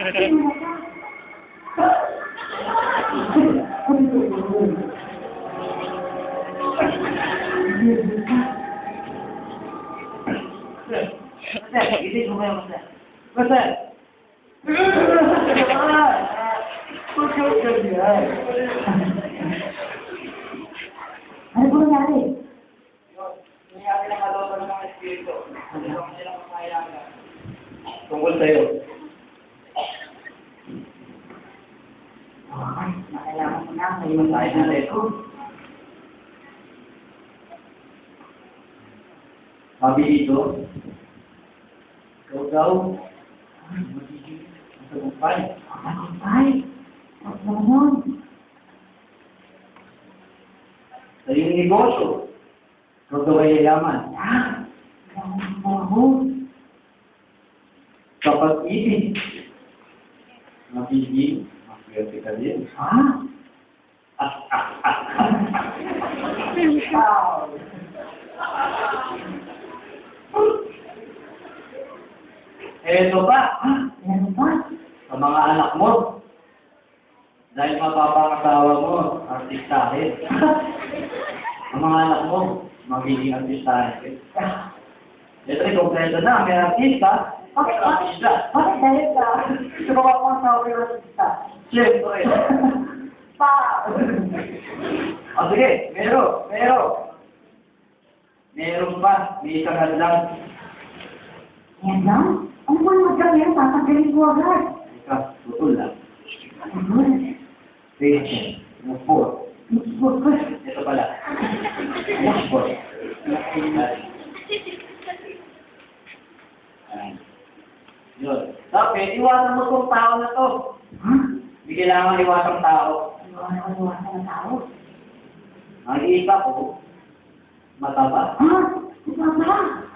Isip mo kayo, Masa. Masa! Ano po nangyari? Nangyari lang kalooban ng mga espiritu. Ano lang silang kailangan. Tungkol sa'yo. Ay, nakailangan ko na. May Masahin natin. Sabi dito, ikaw daw, magiging matagumpay. Matagumpay. Huwag naman. Sa iyong negosyo, ikaw daw ay yayaman. Kailangan mo ako. Sa pag-ibig, magiging maswerte ka din. Eto pa, Ano ba? sa mga anak mo, dahil mapapangasawa mo, artistahin. Ang mga anak mo, magiging artistahin. Ito ay kompleto na, may artista, artista. Bakit dahil ka? Sumawa ko ang tao pero sa Siyempre. Pa! O sige, meron pa, may isang hadlang. Yan lang? Ano ba naman kami yan? Tatanggalin ko agad. Ika, tutol lang. Ano? Patient, move forward. Ito pala. Move forward. Ayan. Yun. Tapos, iwasan mo itong tao na to. Hindi kailangan iwasang tao. Iwasan ng tao? Ang isa ko, mataba. Ito ba?